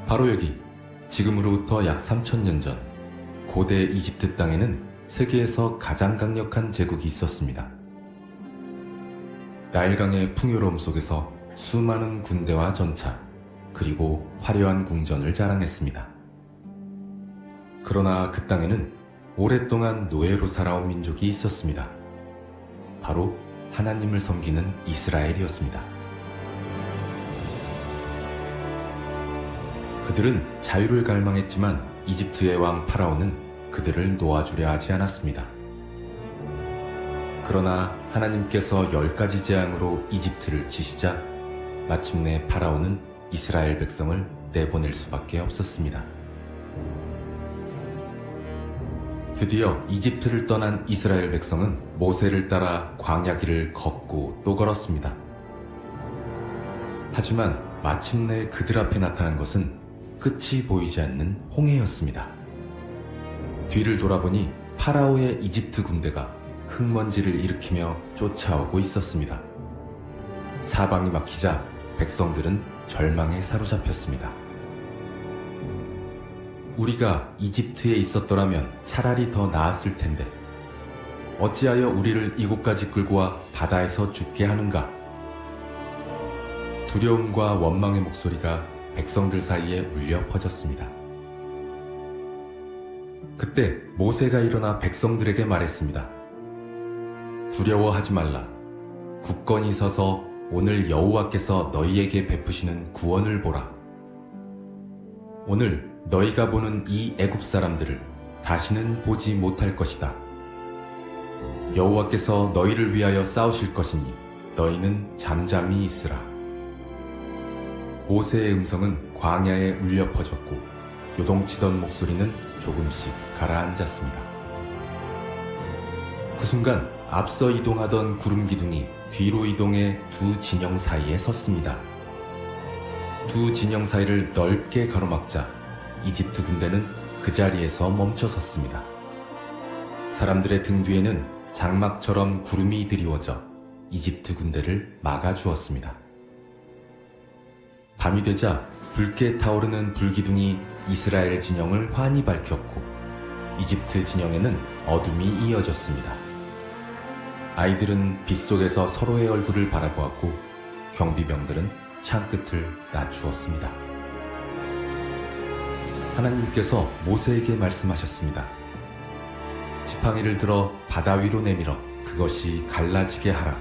바로 여기, 지금으로부터 약 3000년 전, 고대 이집트 땅에는 세계에서 가장 강력한 제국이 있었습니다. 나일강의 풍요로움 속에서 수많은 군대와 전차, 그리고 화려한 궁전을 자랑했습니다. 그러나 그 땅에는 오랫동안 노예로 살아온 민족이 있었습니다. 바로 하나님을 섬기는 이스라엘이었습니다. 그들은 자유를 갈망했지만 이집트의 왕 파라오는 그들을 놓아주려 하지 않았습니다. 그러나 하나님께서 10가지 재앙으로 이집트를 치시자 마침내 파라오는 이스라엘 백성을 내보낼 수밖에 없었습니다. 드디어 이집트를 떠난 이스라엘 백성은 모세를 따라 광야길을 걷고 또 걸었습니다. 하지만 마침내 그들 앞에 나타난 것은 끝이 보이지 않는 홍해였습니다. 뒤를 돌아보니 파라오의 이집트 군대가 흙먼지를 일으키며 쫓아오고 있었습니다. 사방이 막히자 백성들은 절망에 사로잡혔습니다. 우리가 이집트에 있었더라면 차라리 더 나았을 텐데 어찌하여 우리를 이곳까지 끌고 와 바다에서 죽게 하는가? 두려움과 원망의 목소리가 백성들 사이에 울려 퍼졌습니다. 그때 모세가 일어나 백성들에게 말했습니다. 두려워하지 말라. 굳건히 서서 오늘 여호와께서 너희에게 베푸시는 구원을 보라. 오늘 너희가 보는 이 애굽 사람들을 다시는 보지 못할 것이다. 여호와께서 너희를 위하여 싸우실 것이니 너희는 잠잠히 있으라. 모세의 음성은 광야에 울려 퍼졌고 요동치던 목소리는 조금씩 가라앉았습니다. 그 순간 앞서 이동하던 구름 기둥이 뒤로 이동해 두 진영 사이에 섰습니다. 두 진영 사이를 넓게 가로막자 이집트 군대는 그 자리에서 멈춰 섰습니다. 사람들의 등 뒤에는 장막처럼 구름이 드리워져 이집트 군대를 막아주었습니다. 밤이 되자 붉게 타오르는 불기둥이 이스라엘 진영을 환히 밝혔고 이집트 진영에는 어둠이 이어졌습니다. 아이들은 빗속에서 서로의 얼굴을 바라보았고 경비병들은 창끝을 낮추었습니다. 하나님께서 모세에게 말씀하셨습니다. 지팡이를 들어 바다 위로 내밀어 그것이 갈라지게 하라.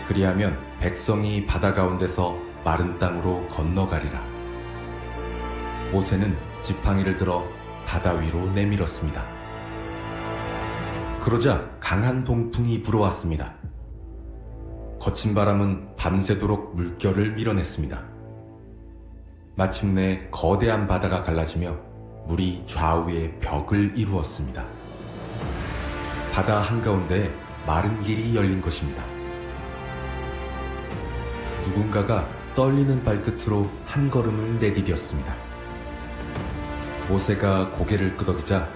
그리하면 백성이 바다 가운데서 마른 땅으로 건너가리라. 모세는 지팡이를 들어 바다 위로 내밀었습니다. 그러자 강한 동풍이 불어왔습니다. 거친 바람은 밤새도록 물결을 밀어냈습니다. 마침내 거대한 바다가 갈라지며 물이 좌우에 벽을 이루었습니다. 바다 한가운데에 마른 길이 열린 것입니다. 누군가가 떨리는 발끝으로 한 걸음을 내디뎠습니다. 모세가 고개를 끄덕이자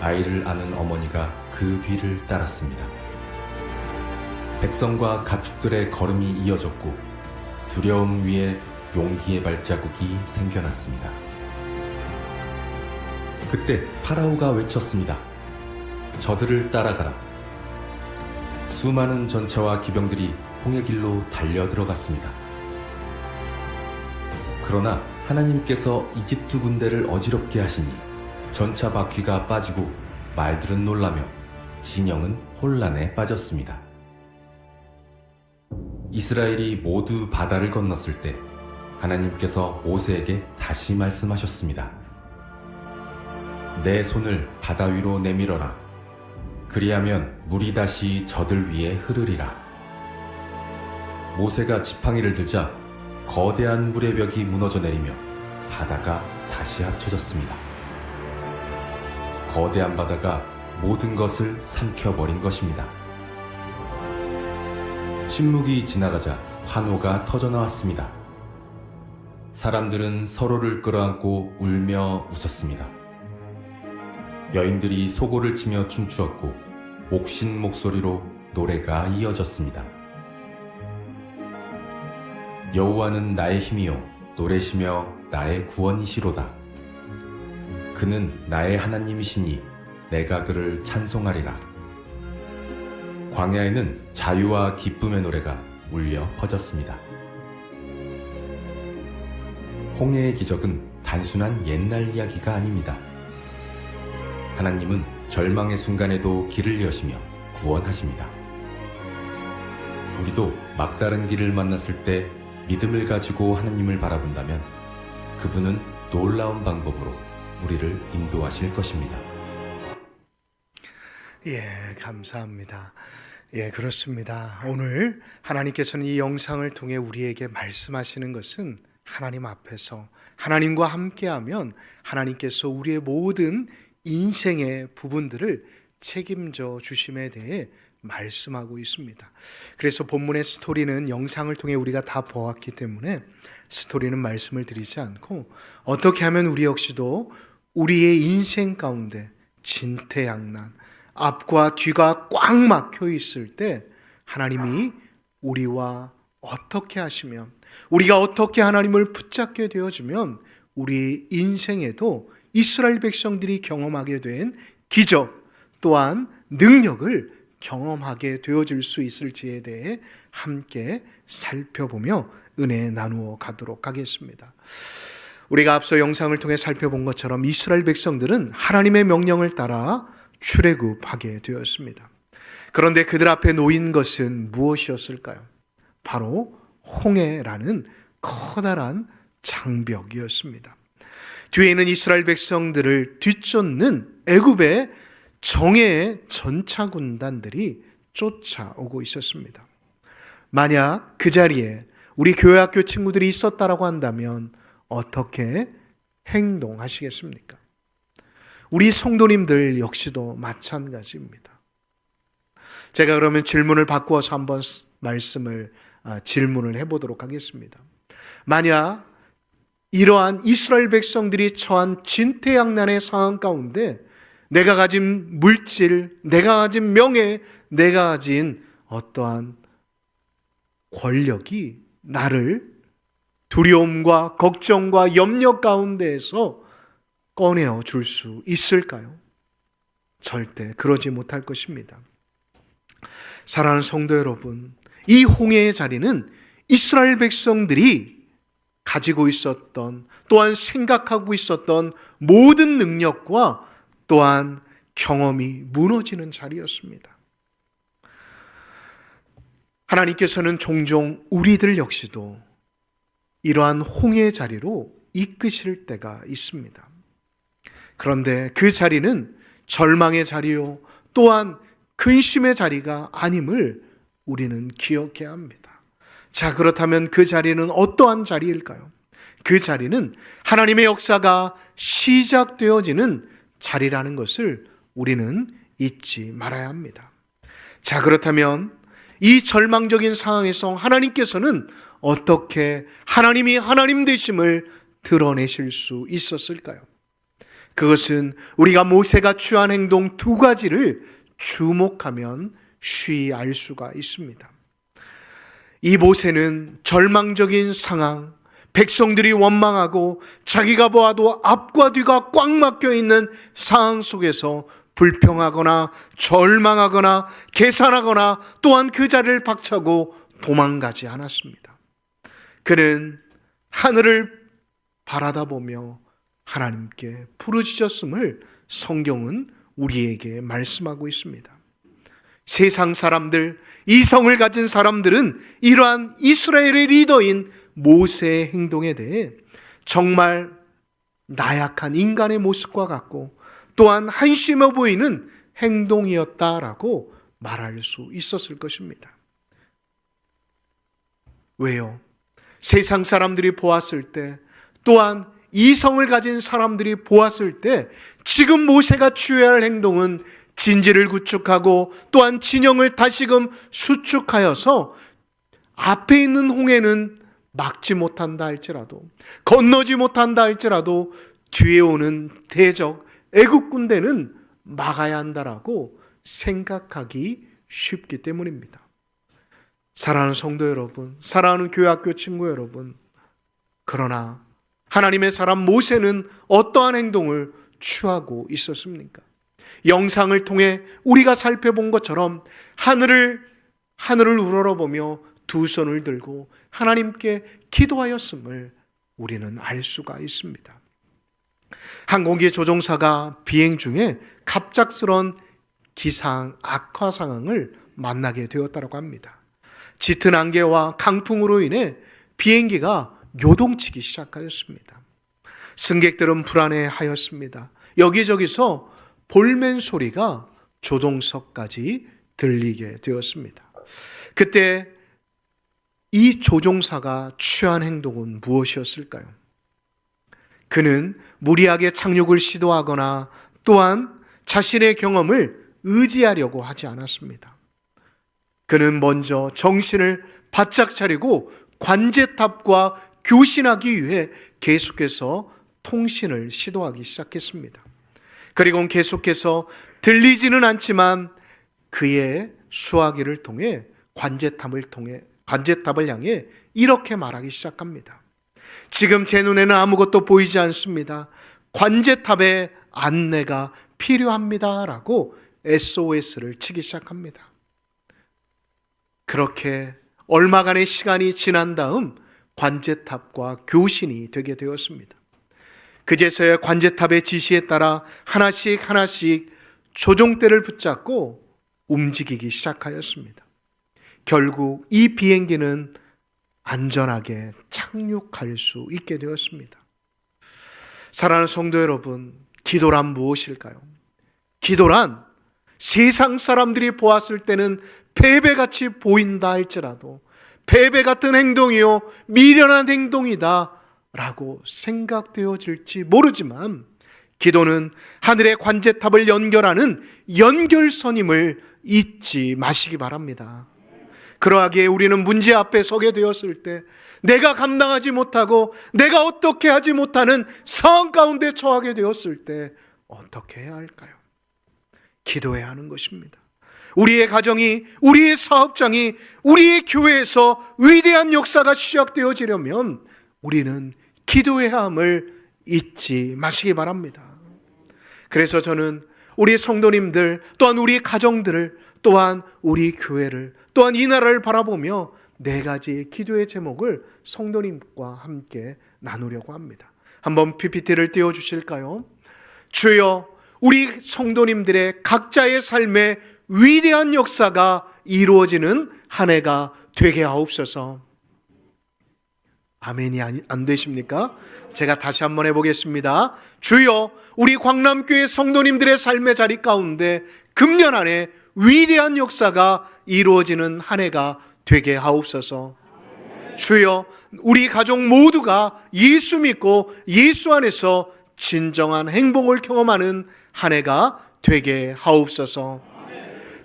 아이를 안은 어머니가 그 뒤를 따랐습니다. 백성과 가축들의 걸음이 이어졌고 두려움 위에 용기의 발자국이 생겨났습니다. 그때 파라오가 외쳤습니다. 저들을 따라가라. 수많은 전차와 기병들이 홍해길로 달려 들어갔습니다. 그러나 하나님께서 이집트 군대를 어지럽게 하시니 전차 바퀴가 빠지고 말들은 놀라며 진영은 혼란에 빠졌습니다. 이스라엘이 모두 바다를 건넜을 때 하나님께서 모세에게 다시 말씀하셨습니다. 내 손을 바다 위로 내밀어라. 그리하면 물이 다시 저들 위에 흐르리라. 모세가 지팡이를 들자 거대한 물의 벽이 무너져 내리며 바다가 다시 합쳐졌습니다. 거대한 바다가 모든 것을 삼켜버린 것입니다. 침묵이 지나가자 환호가 터져나왔습니다. 사람들은 서로를 끌어안고 울며 웃었습니다. 여인들이 소고를 치며 춤추었고 옥신 목소리로 노래가 이어졌습니다. 여호와는 나의 힘이요 노래시며 나의 구원이시로다. 그는 나의 하나님이시니 내가 그를 찬송하리라. 광야에는 자유와 기쁨의 노래가 울려 퍼졌습니다. 홍해의 기적은 단순한 옛날 이야기가 아닙니다. 하나님은 절망의 순간에도 길을 여시며 구원하십니다. 우리도 막다른 길을 만났을 때 믿음을 가지고 하나님을 바라본다면 그분은 놀라운 방법으로 우리를 인도하실 것입니다. 감사합니다. 그렇습니다. 오늘 하나님께서는 이 영상을 통해 우리에게 말씀하시는 것은 하나님 앞에서 하나님과 함께하면 하나님께서 우리의 모든 인생의 부분들을 책임져 주심에 대해 말씀하고 있습니다. 그래서 본문의 스토리는 영상을 통해 우리가 다 보았기 때문에 스토리는 말씀을 드리지 않고 어떻게 하면 우리 역시도 우리의 인생 가운데 진퇴양난, 앞과 뒤가 꽉 막혀 있을 때 하나님이 우리와 어떻게 하시면, 우리가 어떻게 하나님을 붙잡게 되어지면 우리 인생에도 이스라엘 백성들이 경험하게 된 기적 또한 능력을 경험하게 되어질 수 있을지에 대해 함께 살펴보며 은혜 나누어 가도록 하겠습니다. 우리가 앞서 영상을 통해 살펴본 것처럼 이스라엘 백성들은 하나님의 명령을 따라 출애굽하게 되었습니다. 그런데 그들 앞에 놓인 것은 무엇이었을까요? 바로 홍해라는 커다란 장벽이었습니다. 뒤에는 이스라엘 백성들을 뒤쫓는 애굽의 정예의 전차 군단들이 쫓아오고 있었습니다. 만약 그 자리에 우리 교회학교 친구들이 있었다라고 한다면 어떻게 행동하시겠습니까? 우리 성도님들 역시도 마찬가지입니다. 제가 그러면 질문을 바꾸어서 한번 질문을 해보도록 하겠습니다. 만약 이러한 이스라엘 백성들이 처한 진퇴양난의 상황 가운데 내가 가진 물질, 내가 가진 명예, 내가 가진 어떠한 권력이 나를 두려움과 걱정과 염려 가운데에서 꺼내어 줄 수 있을까요? 절대 그러지 못할 것입니다. 사랑하는 성도 여러분, 이 홍해의 자리는 이스라엘 백성들이 가지고 있었던, 또한 생각하고 있었던 모든 능력과 또한 경험이 무너지는 자리였습니다. 하나님께서는 종종 우리들 역시도 이러한 홍해의 자리로 이끄실 때가 있습니다. 그런데 그 자리는 절망의 자리요, 또한 근심의 자리가 아님을 우리는 기억해야 합니다. 자, 그렇다면 그 자리는 어떠한 자리일까요? 그 자리는 하나님의 역사가 시작되어지는 자리라는 것을 우리는 잊지 말아야 합니다. 자, 그렇다면 이 절망적인 상황에서 하나님께서는 어떻게 하나님이 하나님 되심을 드러내실 수 있었을까요? 그것은 우리가 모세가 취한 행동 두 가지를 주목하면 쉬이 알 수가 있습니다. 이 모세는 절망적인 상황, 백성들이 원망하고 자기가 보아도 앞과 뒤가 꽉 막혀 있는 상황 속에서 불평하거나 절망하거나 계산하거나 또한 그 자리를 박차고 도망가지 않았습니다. 그는 하늘을 바라다 보며 하나님께 부르짖었음을 성경은 우리에게 말씀하고 있습니다. 세상 사람들, 이성을 가진 사람들은 이러한 이스라엘의 리더인 모세의 행동에 대해 정말 나약한 인간의 모습과 같고 또한 한심해 보이는 행동이었다라고 말할 수 있었을 것입니다. 왜요? 세상 사람들이 보았을 때, 또한 이성을 가진 사람들이 보았을 때 지금 모세가 취해야 할 행동은 진지를 구축하고 또한 진영을 다시금 수축하여서 앞에 있는 홍해는 막지 못한다 할지라도, 건너지 못한다 할지라도 뒤에 오는 대적 애국 군대는 막아야 한다라고 생각하기 쉽기 때문입니다. 사랑하는 성도 여러분, 사랑하는 교회학교 친구 여러분, 그러나 하나님의 사람 모세는 어떠한 행동을 취하고 있었습니까? 영상을 통해 우리가 살펴본 것처럼 하늘을 우러러보며 두 손을 들고 하나님께 기도하였음을 우리는 알 수가 있습니다. 항공기 조종사가 비행 중에 갑작스런 기상 악화 상황을 만나게 되었다고 합니다. 짙은 안개와 강풍으로 인해 비행기가 요동치기 시작하였습니다. 승객들은 불안해하였습니다. 여기저기서 볼멘 소리가 조종석까지 들리게 되었습니다. 그때 이 조종사가 취한 행동은 무엇이었을까요? 그는 무리하게 착륙을 시도하거나 또한 자신의 경험을 의지하려고 하지 않았습니다. 그는 먼저 정신을 바짝 차리고 관제탑과 교신하기 위해 계속해서 통신을 시도하기 시작했습니다. 그리고 계속해서 들리지는 않지만 그의 수화기를 통해 관제탑을 향해 이렇게 말하기 시작합니다. 지금 제 눈에는 아무것도 보이지 않습니다. 관제탑에 안내가 필요합니다. 라고 SOS를 치기 시작합니다. 그렇게 얼마간의 시간이 지난 다음 관제탑과 교신이 되게 되었습니다. 그제서야 관제탑의 지시에 따라 하나씩 조종대를 붙잡고 움직이기 시작하였습니다. 결국 이 비행기는 안전하게 착륙할 수 있게 되었습니다. 사랑하는 성도 여러분, 기도란 무엇일까요? 기도란 세상 사람들이 보았을 때는 패배같이 보인다 할지라도 패배 같은 행동이요 미련한 행동이다 라고 생각되어질지 모르지만 기도는 하늘의 관제탑을 연결하는 연결선임을 잊지 마시기 바랍니다. 그러하기에 우리는 문제 앞에 서게 되었을 때 내가 감당하지 못하고 내가 어떻게 하지 못하는 상황 가운데 처하게 되었을 때 어떻게 해야 할까요? 기도해야 하는 것입니다. 우리의 가정이, 우리의 사업장이, 우리의 교회에서 위대한 역사가 시작되어지려면 우리는 기도해야 함을 잊지 마시기 바랍니다. 그래서 저는 우리 성도님들, 또한 우리 가정들을, 또한 우리 교회를, 또한 이 나라를 바라보며 4가지 기도의 제목을 성도님과 함께 나누려고 합니다. 한번 PPT를 띄워주실까요? 주여, 우리 성도님들의 각자의 삶에 위대한 역사가 이루어지는 한 해가 되게 하옵소서. 아멘이 안 되십니까? 제가 다시 한번 해보겠습니다. 주여, 우리 광남교회 성도님들의 삶의 자리 가운데 금년 안에 위대한 역사가 이루어지는 한 해가 되게 하옵소서. 주여, 우리 가족 모두가 예수 믿고 예수 안에서 진정한 행복을 경험하는 한 해가 되게 하옵소서.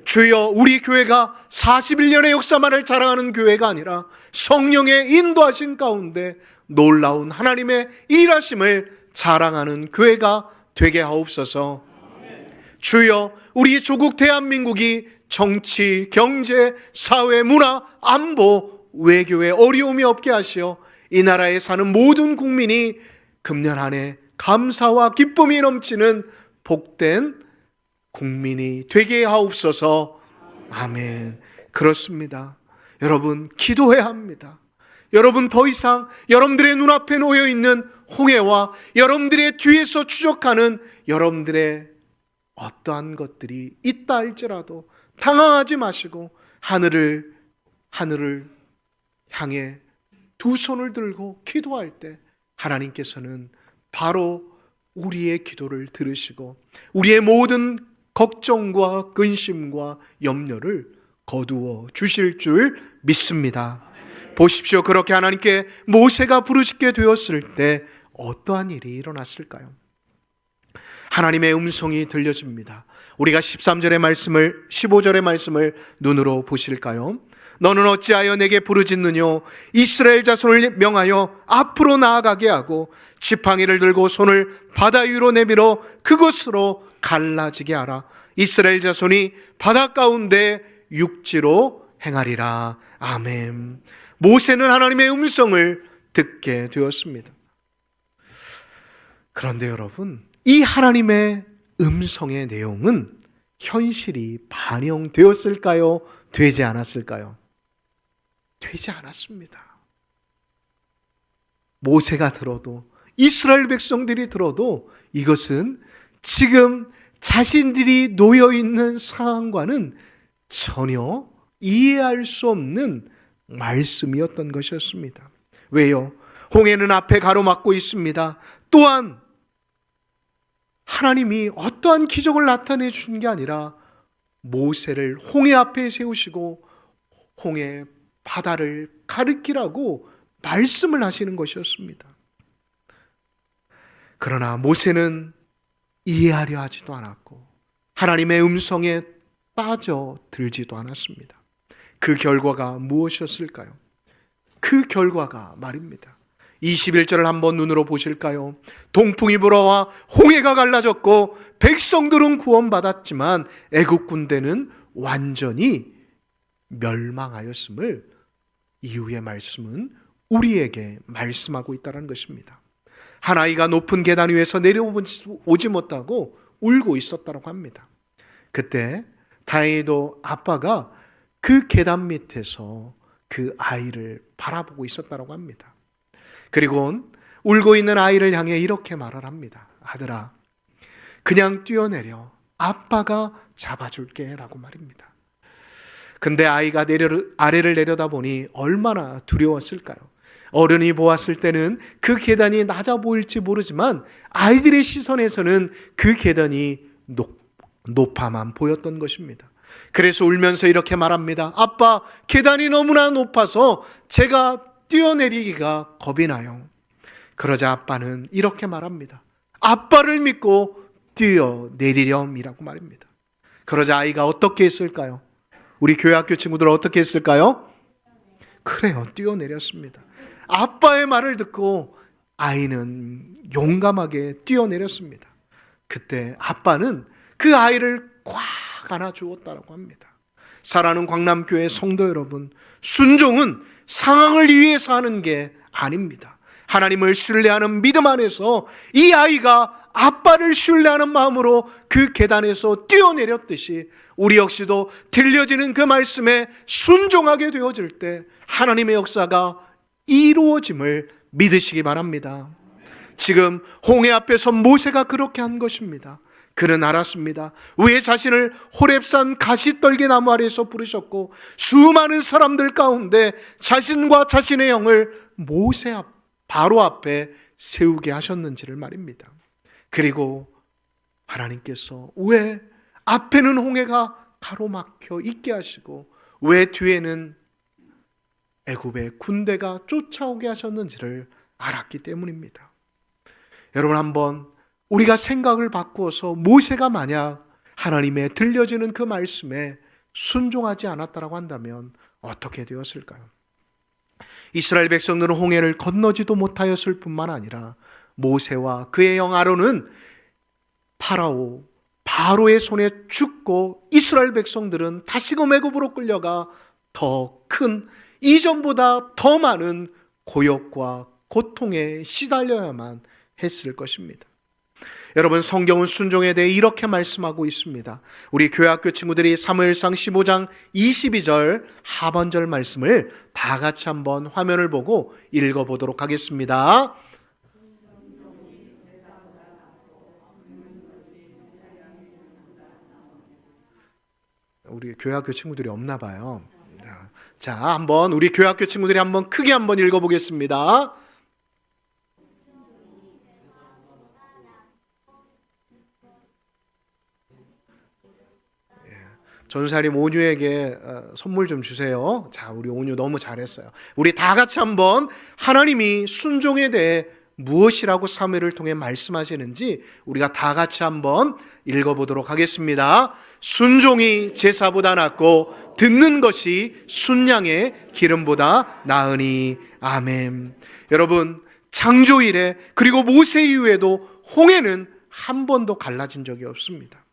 주여, 우리 교회가 41년의 역사만을 자랑하는 교회가 아니라 성령의 인도하신 가운데 놀라운 하나님의 일하심을 자랑하는 교회가 되게 하옵소서. 주여, 우리 조국 대한민국이 정치, 경제, 사회, 문화, 안보, 외교에 어려움이 없게 하시어 이 나라에 사는 모든 국민이 금년 한 해 감사와 기쁨이 넘치는 복된 국민이 되게 하옵소서. 아멘. 그렇습니다. 여러분, 기도해야 합니다. 여러분, 더 이상 여러분들의 눈앞에 놓여 있는 홍해와 여러분들의 뒤에서 추적하는 여러분들의 어떠한 것들이 있다 할지라도 당황하지 마시고 하늘을 향해 두 손을 들고 기도할 때 하나님께서는 바로 우리의 기도를 들으시고 우리의 모든 걱정과 근심과 염려를 거두어 주실 줄 믿습니다. 보십시오. 그렇게 하나님께 모세가 부르시게 되었을 때 어떠한 일이 일어났을까요? 하나님의 음성이 들려집니다. 우리가 13절의 말씀을, 15절의 말씀을 눈으로 보실까요? 너는 어찌하여 내게 부르짖느뇨? 이스라엘 자손을 명하여 앞으로 나아가게 하고 지팡이를 들고 손을 바다 위로 내밀어 그곳으로 갈라지게 하라. 이스라엘 자손이 바다 가운데 육지로 행하리라. 아멘. 모세는 하나님의 음성을 듣게 되었습니다. 그런데 여러분, 이 하나님의 음성의 내용은 현실이 반영되었을까요? 되지 않았을까요? 되지 않았습니다. 모세가 들어도, 이스라엘 백성들이 들어도 이것은 지금 자신들이 놓여 있는 상황과는 전혀 이해할 수 없는 말씀이었던 것이었습니다. 왜요? 홍해는 앞에 가로막고 있습니다. 또한 하나님이 어떠한 기적을 나타내 주신 게 아니라 모세를 홍해 앞에 세우시고 홍해 바다를 가리키라고 말씀을 하시는 것이었습니다. 그러나 모세는 이해하려 하지도 않았고 하나님의 음성에 빠져들지도 않았습니다. 그 결과가 무엇이었을까요? 그 결과가 말입니다. 21절을 한번 눈으로 보실까요? 동풍이 불어와 홍해가 갈라졌고 백성들은 구원받았지만 애국 군대는 완전히 멸망하였음을 이후의 말씀은 우리에게 말씀하고 있다는 것입니다. 한 아이가 높은 계단 위에서 내려오지 못하고 울고 있었다고 합니다. 그때 다행히도 아빠가 그 계단 밑에서 그 아이를 바라보고 있었다고 합니다. 그리고 울고 있는 아이를 향해 이렇게 말을 합니다. 아들아, 그냥 뛰어내려. 아빠가 잡아줄게 라고 말입니다. 근데 아이가 아래를 내려다보니 얼마나 두려웠을까요? 어른이 보았을 때는 그 계단이 낮아 보일지 모르지만 아이들의 시선에서는 그 계단이 높아만 보였던 것입니다. 그래서 울면서 이렇게 말합니다. 아빠, 계단이 너무나 높아서 제가 뛰어내리기가 겁이 나요. 그러자 아빠는 이렇게 말합니다. 아빠를 믿고 뛰어내리렴이라고 말입니다. 그러자 아이가 어떻게 했을까요? 우리 교회학교 친구들은 어떻게 했을까요? 그래요, 뛰어내렸습니다. 아빠의 말을 듣고 아이는 용감하게 뛰어내렸습니다. 그때 아빠는 그 아이를 꽉 안아주었다고 합니다. 사랑하는 광남교회 성도 여러분, 순종은 상황을 위해서 하는 게 아닙니다. 하나님을 신뢰하는 믿음 안에서 이 아이가 아빠를 신뢰하는 마음으로 그 계단에서 뛰어내렸듯이 우리 역시도 들려지는 그 말씀에 순종하게 되어질 때 하나님의 역사가 이루어짐을 믿으시기 바랍니다. 지금 홍해 앞에서 모세가 그렇게 한 것입니다. 그는 알았습니다. 왜 자신을 호렙산 가시떨기 나무 아래에서 부르셨고 수많은 사람들 가운데 자신과 자신의 영을 모세 바로 앞에 세우게 하셨는지를 말입니다. 그리고 하나님께서 왜 앞에는 홍해가 가로막혀 있게 하시고 왜 뒤에는 애굽의 군대가 쫓아오게 하셨는지를 알았기 때문입니다. 여러분, 한번 우리가 생각을 바꾸어서 모세가 만약 하나님의 들려지는 그 말씀에 순종하지 않았다고 한다면 어떻게 되었을까요? 이스라엘 백성들은 홍해를 건너지도 못하였을 뿐만 아니라 모세와 그의 형 아론은 바로의 손에 죽고 이스라엘 백성들은 다시금 애굽으로 끌려가 더 큰, 이전보다 더 많은 고역과 고통에 시달려야만 했을 것입니다. 여러분, 성경은 순종에 대해 이렇게 말씀하고 있습니다. 우리 교회학교 친구들이 사무엘상 15장 22절 하반절 말씀을 다 같이 한번 화면을 보고 읽어보도록 하겠습니다. 우리 교회학교 친구들이 없나 봐요. 자, 한번 우리 교회학교 친구들이 한번 크게 한번 읽어보겠습니다. 전사님 온유에게 선물 좀 주세요. 자, 우리 온유 너무 잘했어요. 우리 다 같이 한번 하나님이 순종에 대해 무엇이라고 사무엘을 통해 말씀하시는지 우리가 다 같이 한번 읽어보도록 하겠습니다. 순종이 제사보다 낫고 듣는 것이 순양의 기름보다 나으니. 아멘. 여러분, 창조 이래 그리고 모세 이후에도 홍해는 한 번도 갈라진 적이 없습니다.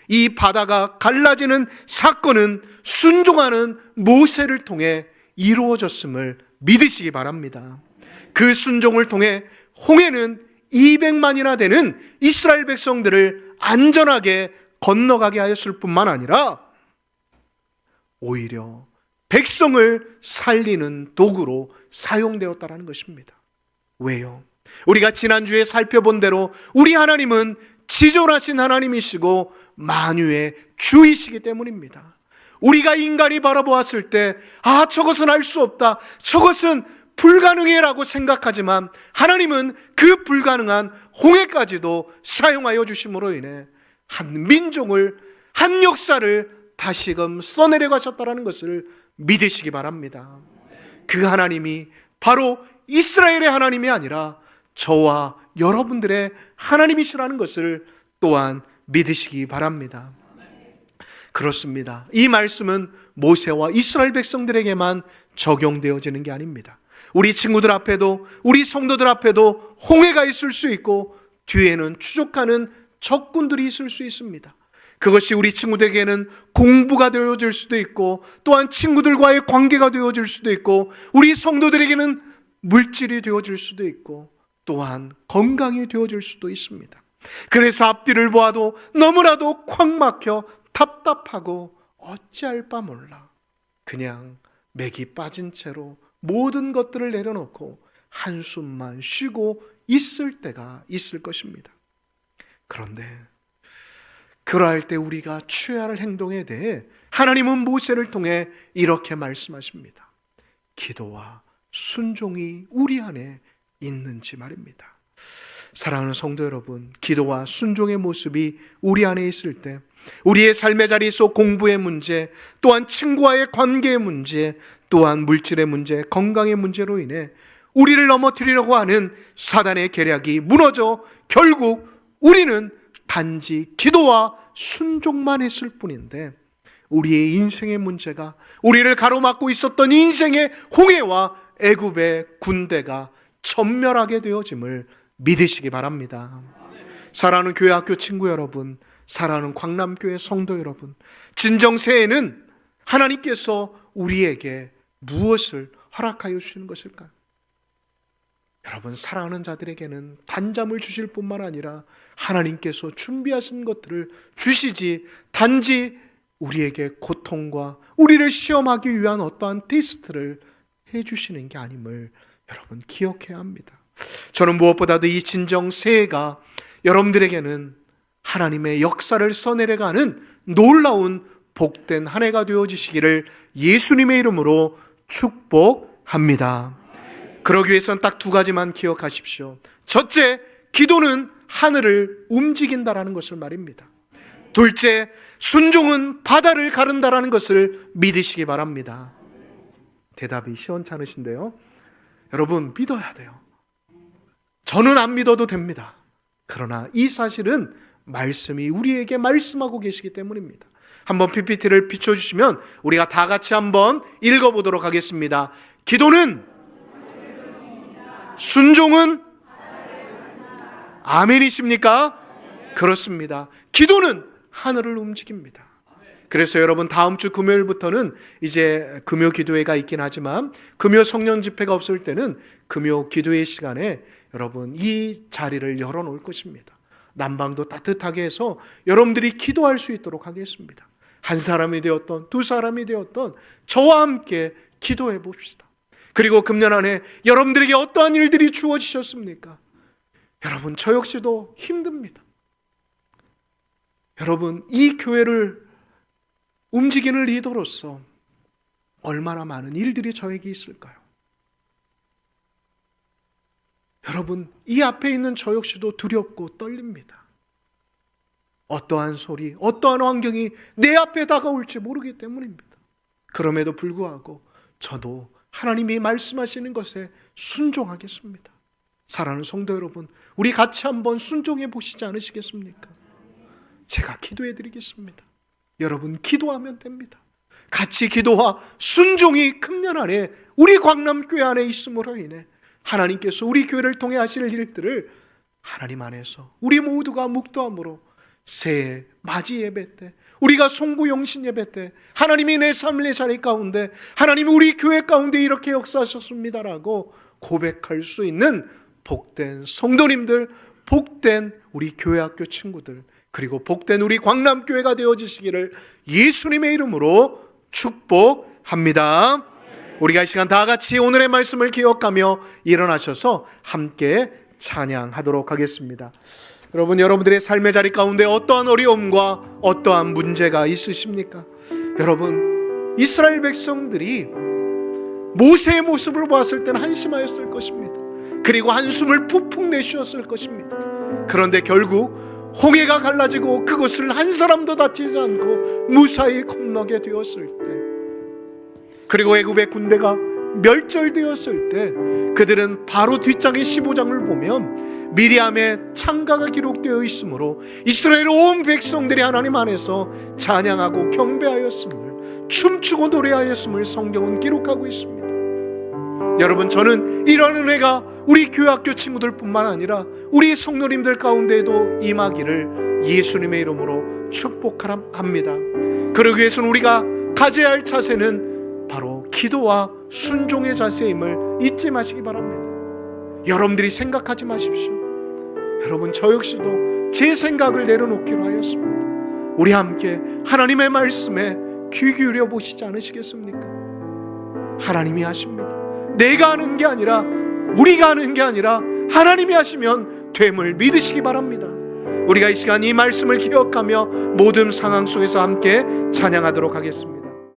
이 바다가 갈라지는 사건은 순종하는 모세를 통해 이루어졌음을 믿으시기 바랍니다. 그 순종을 통해 홍해는 200만이나 되는 이스라엘 백성들을 안전하게 건너가게 하였을 뿐만 아니라 오히려 백성을 살리는 도구로 사용되었다는 것입니다. 왜요? 우리가 지난주에 살펴본 대로 우리 하나님은 지존하신 하나님이시고 만유의 주이시기 때문입니다. 우리가 인간이 바라보았을 때 저것은 알 수 없다, 저것은 불가능해라고 생각하지만 하나님은 그 불가능한 홍해까지도 사용하여 주심으로 인해 한 민족을, 한 역사를 다시금 써내려 가셨다는 것을 믿으시기 바랍니다. 그 하나님이 바로 이스라엘의 하나님이 아니라 저와 여러분들의 하나님이시라는 것을 또한 믿으시기 바랍니다. 그렇습니다. 이 말씀은 모세와 이스라엘 백성들에게만 적용되어지는 게 아닙니다. 우리 친구들 앞에도, 우리 성도들 앞에도 홍해가 있을 수 있고 뒤에는 추적하는 적군들이 있을 수 있습니다. 그것이 우리 친구들에게는 공부가 되어질 수도 있고, 또한 친구들과의 관계가 되어질 수도 있고, 우리 성도들에게는 물질이 되어질 수도 있고, 또한 건강이 되어질 수도 있습니다. 그래서 앞뒤를 보아도 너무나도 콱 막혀 답답하고 어찌할 바 몰라 그냥 맥이 빠진 채로 모든 것들을 내려놓고 한숨만 쉬고 있을 때가 있을 것입니다. 그런데 그러할 때 우리가 취해야 할 행동에 대해 하나님은 모세를 통해 이렇게 말씀하십니다. 기도와 순종이 우리 안에 있는지 말입니다. 사랑하는 성도 여러분, 기도와 순종의 모습이 우리 안에 있을 때 우리의 삶의 자리에서 공부의 문제, 또한 친구와의 관계의 문제, 또한 물질의 문제, 건강의 문제로 인해 우리를 넘어뜨리려고 하는 사단의 계략이 무너져 결국 우리는 단지 기도와 순종만 했을 뿐인데 우리의 인생의 문제가, 우리를 가로막고 있었던 인생의 홍해와 애굽의 군대가 전멸하게 되어짐을 믿으시기 바랍니다. 사랑하는 교회 학교 친구 여러분, 사랑하는 광남교회 성도 여러분, 진정새해에는 하나님께서 우리에게 무엇을 허락하여 주시는 것일까요? 여러분, 사랑하는 자들에게는 단잠을 주실 뿐만 아니라 하나님께서 준비하신 것들을 주시지 단지 우리에게 고통과 우리를 시험하기 위한 어떠한 테스트를 해주시는 게 아님을 여러분 기억해야 합니다. 저는 무엇보다도 이 진정 새해가 여러분들에게는 하나님의 역사를 써내려가는 놀라운 복된 한 해가 되어지시기를 예수님의 이름으로 축복합니다. 그러기 위해서는 딱 두 가지만 기억하십시오. 첫째, 기도는 하늘을 움직인다라는 것을 말입니다. 둘째, 순종은 바다를 가른다라는 것을 믿으시기 바랍니다. 대답이 시원찮으신데요. 여러분, 믿어야 돼요. 저는 안 믿어도 됩니다. 그러나 이 사실은 말씀이 우리에게 말씀하고 계시기 때문입니다. 한번 PPT를 비춰주시면 우리가 다 같이 한번 읽어보도록 하겠습니다. 기도는, 순종은, 아멘이십니까? 그렇습니다. 기도는 하늘을 움직입니다. 그래서 여러분, 다음 주 금요일부터는 이제 금요 기도회가 있긴 하지만 금요 성령 집회가 없을 때는 금요 기도회 시간에 여러분 이 자리를 열어놓을 것입니다. 난방도 따뜻하게 해서 여러분들이 기도할 수 있도록 하겠습니다. 한 사람이 되었던 두 사람이 되었던 저와 함께 기도해 봅시다. 그리고 금년 안에 여러분들에게 어떠한 일들이 주어지셨습니까? 여러분, 저 역시도 힘듭니다. 여러분, 이 교회를 움직이는 리더로서 얼마나 많은 일들이 저에게 있을까요? 여러분, 이 앞에 있는 저 역시도 두렵고 떨립니다. 어떠한 소리, 어떠한 환경이 내 앞에 다가올지 모르기 때문입니다. 그럼에도 불구하고 저도 하나님이 말씀하시는 것에 순종하겠습니다. 사랑하는 성도 여러분, 우리 같이 한번 순종해 보시지 않으시겠습니까? 제가 기도해 드리겠습니다. 여러분, 기도하면 됩니다. 같이 기도와 순종이 금년 안에 우리 광남교회 안에 있음으로 인해 하나님께서 우리 교회를 통해 하실 일들을 하나님 안에서 우리 모두가 묵도함으로 새해 맞이 예배 때, 우리가 송구영신 예배 때 하나님이 내 삶의 자리 가운데, 하나님이 우리 교회 가운데 이렇게 역사하셨습니다라고 고백할 수 있는 복된 성도님들, 복된 우리 교회학교 친구들, 그리고 복된 우리 광남교회가 되어지시기를 예수님의 이름으로 축복합니다. 우리가 이 시간 다 같이 오늘의 말씀을 기억하며 일어나셔서 함께 찬양하도록 하겠습니다. 여러분, 여러분들의 삶의 자리 가운데 어떠한 어려움과 어떠한 문제가 있으십니까? 여러분, 이스라엘 백성들이 모세의 모습을 보았을 때는 한심하였을 것입니다. 그리고 한숨을 푹푹 내쉬었을 것입니다. 그런데 결국 홍해가 갈라지고 그것을 한 사람도 다치지 않고 무사히 건너게 되었을 때, 그리고 애굽의 군대가 멸절되었을 때, 그들은 바로 뒷장의 15장을 보면 미리암의 창가가 기록되어 있으므로 이스라엘 온 백성들이 하나님 안에서 찬양하고 경배하였음을, 춤추고 노래하였음을 성경은 기록하고 있습니다. 여러분, 저는 이런 은혜가 우리 교회학교 친구들뿐만 아니라 우리 성도님들 가운데에도 임하기를 예수님의 이름으로 축복합니다. 그러기 위해서는 우리가 가져야 할 자세는 바로 기도와 순종의 자세임을 잊지 마시기 바랍니다. 여러분들이 생각하지 마십시오. 여러분, 저 역시도 제 생각을 내려놓기로 하였습니다. 우리 함께 하나님의 말씀에 귀 기울여 보시지 않으시겠습니까? 하나님이 하십니다. 내가 하는 게 아니라, 우리가 하는 게 아니라 하나님이 하시면 됨을 믿으시기 바랍니다. 우리가 이 시간 이 말씀을 기억하며 모든 상황 속에서 함께 찬양하도록 하겠습니다.